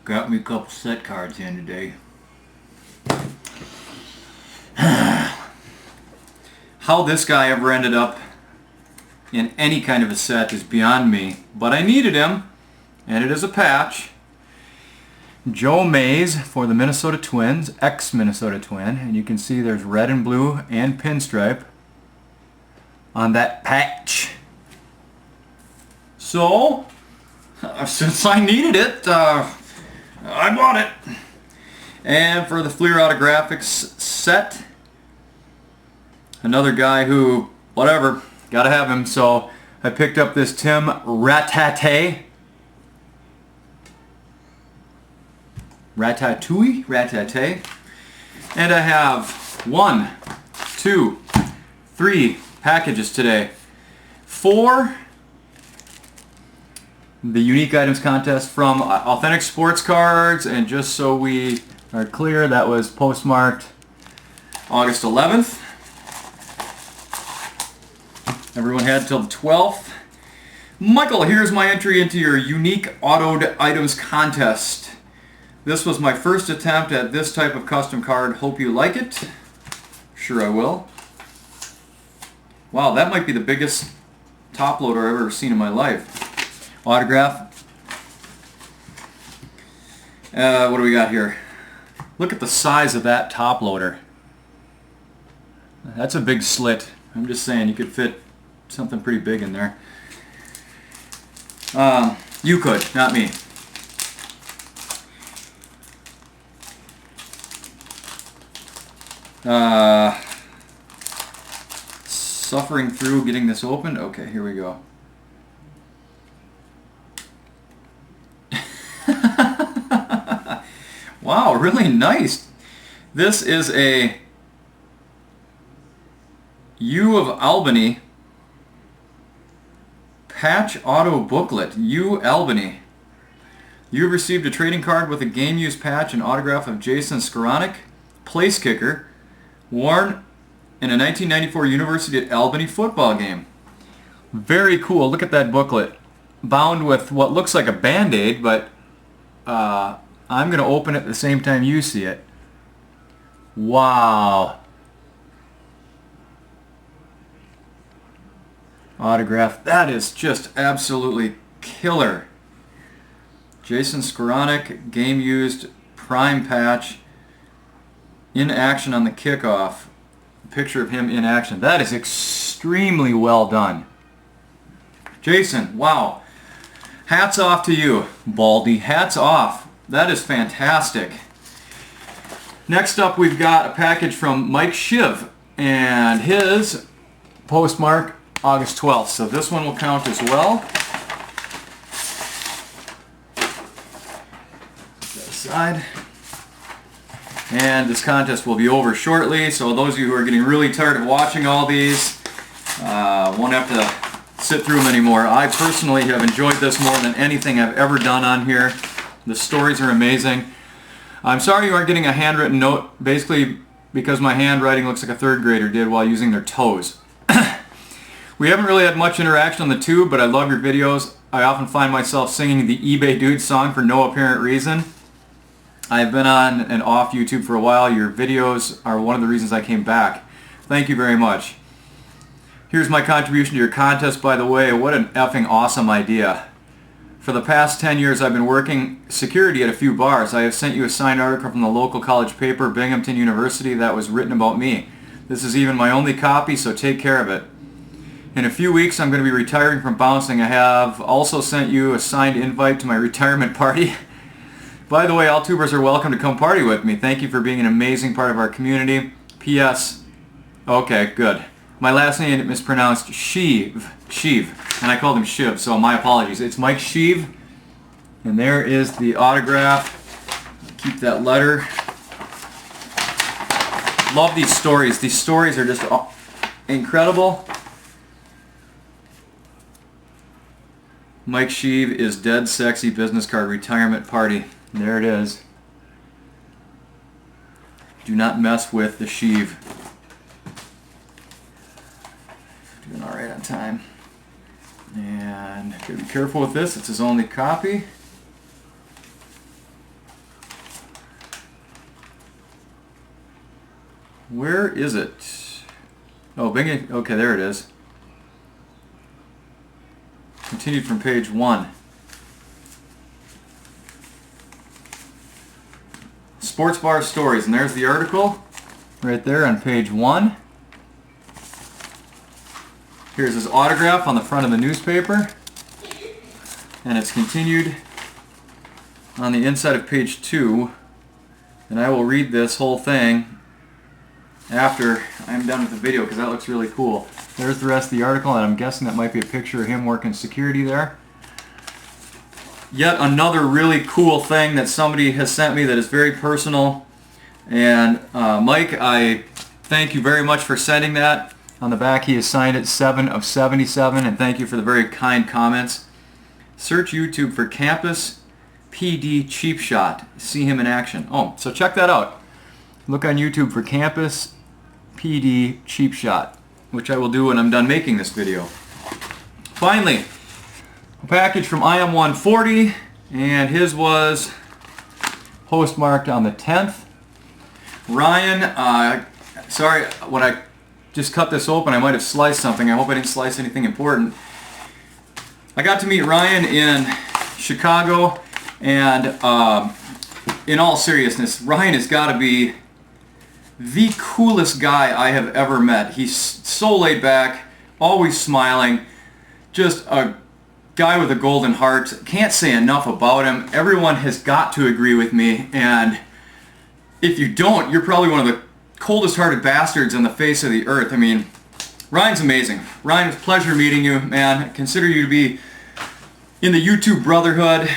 Got me a couple set cards in today. How this guy ever ended up in any kind of a set is beyond me, but I needed him, and it is a patch. Joe Mays for the Minnesota Twins, ex-Minnesota Twin, and you can see there's red and blue and pinstripe on that patch. So, since I needed it, I bought it. And for the Fleer Autographics set, another guy who, whatever, gotta have him, so I picked up this Tim Ratatouille, and I have 1, 2, 3 packages today. 4 the unique items contest from Authentic Sports Cards, and just so we are clear, that was postmarked August 11th. Everyone had till the 12th. Michael, here's my entry into your unique autoed items contest. This was my first attempt at this type of custom card. Hope you like it. Sure I will. Wow, that might be the biggest top loader I've ever seen in my life. Autograph. What do we got here? Look at the size of that top loader. That's a big slit. I'm just saying, you could fit something pretty big in there. You could, not me. Suffering through getting this opened. Okay, here we go. Wow, really nice. This is a U of Albany patch auto booklet. U Albany. You have received a trading card with a game used patch and autograph of Jason Skowronek, place kicker, worn in a 1994 University at Albany football game. Very cool. Look at that booklet. Bound with what looks like a Band-Aid, but I'm going to open it at the same time you see it. Wow. Autograph. That is just absolutely killer. Jason Skowronek, game used prime patch, in action on the kickoff. Picture of him in action. That is extremely well done. Jason, wow. Hats off to you, Baldy. Hats off. That is fantastic. Next up, we've got a package from MikeShieve, and his postmark August 12th. So this one will count as well. Put that aside. And this contest will be over shortly, so those of you who are getting really tired of watching all these won't have to sit through them anymore. I personally have enjoyed this more than anything I've ever done on here. The stories are amazing. I'm sorry you aren't getting a handwritten note, basically because my handwriting looks like a third grader did while using their toes. We haven't really had much interaction on the tube, but I love your videos. I often find myself singing the eBay Dude song for no apparent reason. I've been on and off YouTube for a while. Your videos are one of the reasons I came back. Thank you very much. Here's my contribution to your contest, by the way. What an effing awesome idea. For the past 10 years I've been working security at a few bars. I have sent you a signed article from the local college paper, Binghamton University, that was written about me. This is even my only copy, so take care of it. In a few weeks I'm going to be retiring from bouncing. I have also sent you a signed invite to my retirement party. By the way, all tubers are welcome to come party with me. Thank you for being an amazing part of our community. P.S. Okay, good. My last name is mispronounced Shieve, and I called him Shiv, so my apologies. It's MikeShieve, and there is the autograph. Keep that letter. Love these stories. These stories are just incredible. MikeShieve is dead sexy business card retirement party. There it is. Do not mess with the Shieve. Doing alright on time. And gotta be careful with this, it's his only copy. Where is it? Oh, Bing. Okay, there it is. Continued from page 1. Sports bar stories, and there's the article right there on page 1. Here's his autograph on the front of the newspaper, and it's continued on the inside of page 2, and I will read this whole thing after I'm done with the video because that looks really cool. There's the rest of the article, and I'm guessing that might be a picture of him working security there. Yet another really cool thing that somebody has sent me that is very personal. And Mike, I thank you very much for sending that. On the back he has signed it 7 of 77, and thank you for the very kind comments. Search YouTube for Campus PD Cheap Shot. See him in action. Oh, so check that out. Look on YouTube for Campus PD Cheap Shot, which I will do when I'm done making this video. Finally, a package from IM140, and his was postmarked on the 10th. Ryan, sorry, when I just cut this open, I might have sliced something. I hope I didn't slice anything important. I got to meet Ryan in Chicago, and in all seriousness, Ryan has got to be the coolest guy I have ever met. He's so laid back, always smiling, just a guy with a golden heart. Can't say enough about him. Everyone has got to agree with me, and if you don't, you're probably one of the coldest hearted bastards on the face of the earth. I mean, Ryan's amazing. Ryan, it's a pleasure meeting you, man. I consider you to be in the YouTube brotherhood.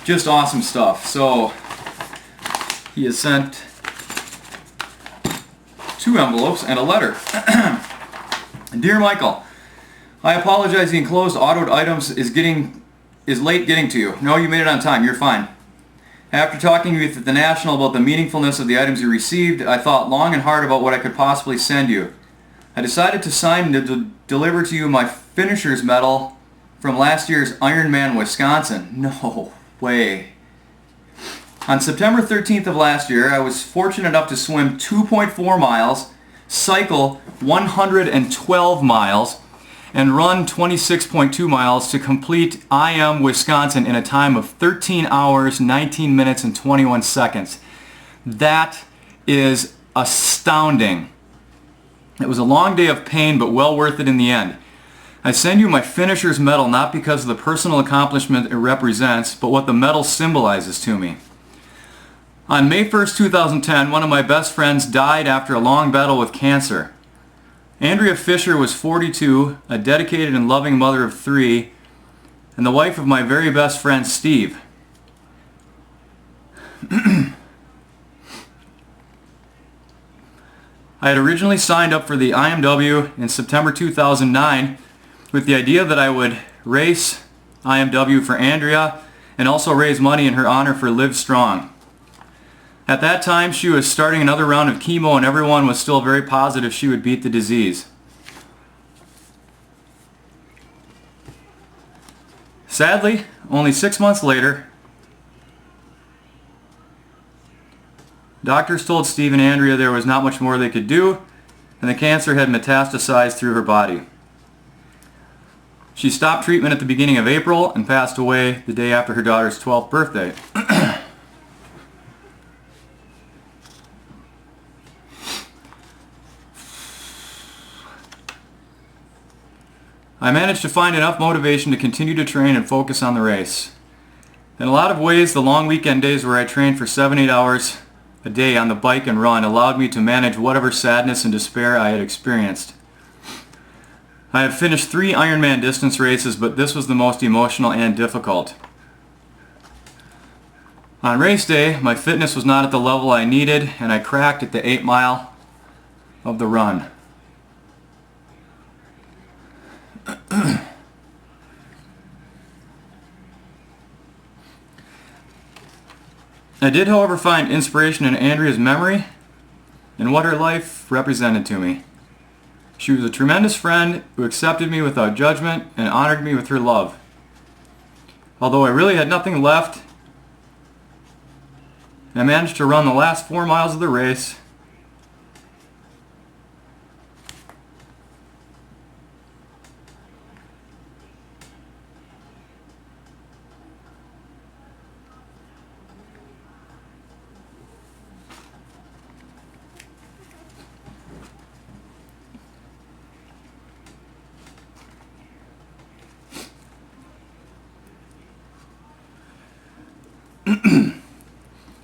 Just awesome stuff. So he has sent 2 envelopes and a letter. Dear Michael, I apologize, the enclosed autoed items is late getting to you. No, you made it on time. You're fine. After talking with the National about the meaningfulness of the items you received, I thought long and hard about what I could possibly send you. I decided to sign and deliver to you my finisher's medal from last year's Ironman Wisconsin. No way. On September 13th of last year, I was fortunate enough to swim 2.4 miles, cycle 112 miles, and run 26.2 miles to complete IM Wisconsin in a time of 13 hours, 19 minutes, and 21 seconds. That is astounding. It was a long day of pain, but well worth it in the end. I send you my finisher's medal not because of the personal accomplishment it represents, but what the medal symbolizes to me. On May 1st, 2010, one of my best friends died after a long battle with cancer. Andrea Fisher was 42, a dedicated and loving mother of 3, and the wife of my very best friend, Steve. I had originally signed up for the IMW in September 2009 with the idea that I would race IMW for Andrea and also raise money in her honor for Live Strong. At that time, she was starting another round of chemo, and everyone was still very positive she would beat the disease. Sadly, only 6 months later, doctors told Steve and Andrea there was not much more they could do, and the cancer had metastasized through her body. She stopped treatment at the beginning of April and passed away the day after her daughter's 12th birthday. I managed to find enough motivation to continue to train and focus on the race. In a lot of ways, the long weekend days where I trained for 7-8 hours a day on the bike and run allowed me to manage whatever sadness and despair I had experienced. I have finished 3 Ironman distance races, but this was the most emotional and difficult. On race day, my fitness was not at the level I needed, and I cracked at the 8 mile of the run. I did, however, find inspiration in Andrea's memory and what her life represented to me. She was a tremendous friend who accepted me without judgment and honored me with her love. Although I really had nothing left, I managed to run the last 4 miles of the race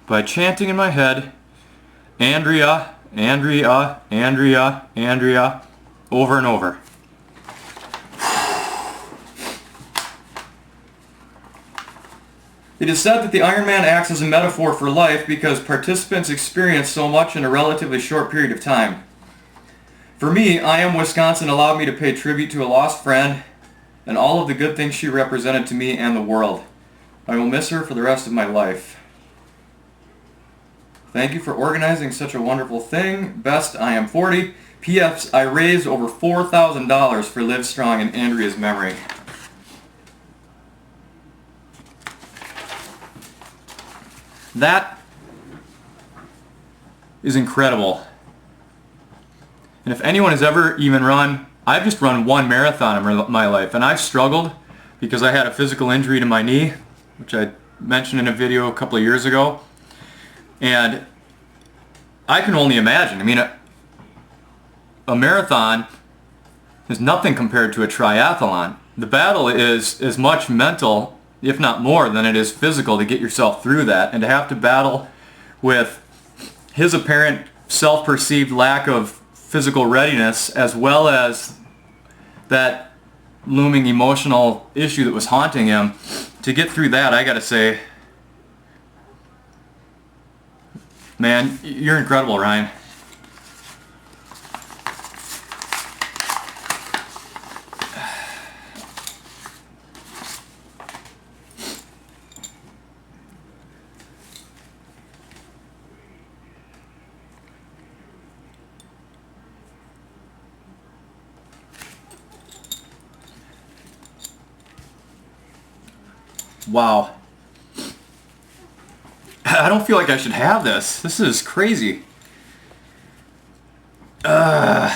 by chanting in my head, Andrea, Andrea, Andrea, Andrea, over and over. It is said that the Ironman acts as a metaphor for life because participants experience so much in a relatively short period of time. For me, IM Wisconsin allowed me to pay tribute to a lost friend and all of the good things she represented to me and the world. I will miss her for the rest of my life. Thank you for organizing such a wonderful thing. Best IM140. P.S. I raised over $4,000 for Livestrong in Andrea's memory. That is incredible. And if anyone has ever even run, I've just run one marathon in my life, and I've struggled because I had a physical injury to my knee, which I mentioned in a video a couple of years ago. And I can only imagine. I mean, a marathon is nothing compared to a triathlon. The battle is as much mental, if not more, than it is physical to get yourself through that. And to have to battle with his apparent self-perceived lack of physical readiness, as well as that looming emotional issue that was haunting him, to get through that, I gotta say, man, you're incredible, Ryan. Wow. I don't feel like I should have this. This is crazy. Better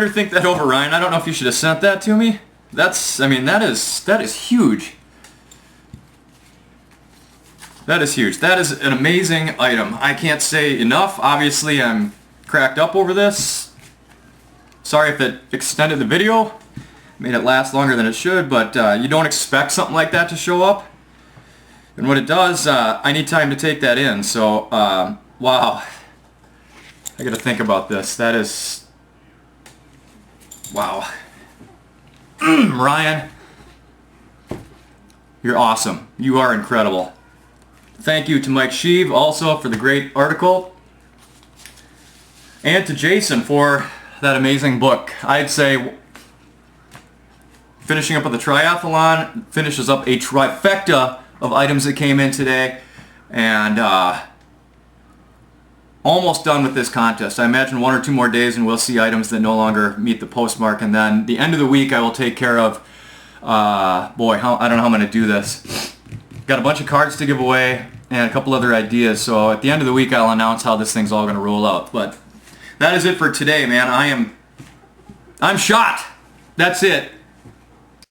think that over, Ryan. I don't know if you should have sent that to me. I mean, that is huge. That is huge. That is an amazing item. I can't say enough. Obviously, I'm cracked up over this. Sorry if it extended the video. Made it last longer than it should, but you don't expect something like that to show up. And when it does, I need time to take that in. So, wow. I gotta think about this. That is... wow. Ryan, you're awesome. You are incredible. Thank you to MikeShieve also for the great article. And to Jason for that amazing book. I'd say finishing up with the triathlon finishes up a trifecta of items that came in today, and almost done with this contest. I imagine 1 or 2 more days and we'll see items that no longer meet the postmark, and then the end of the week I will take care of, I don't know how I'm going to do this. Got a bunch of cards to give away and a couple other ideas, so at the end of the week I'll announce how this thing's all going to roll out. But that is it for today, man. I'm shot. That's it.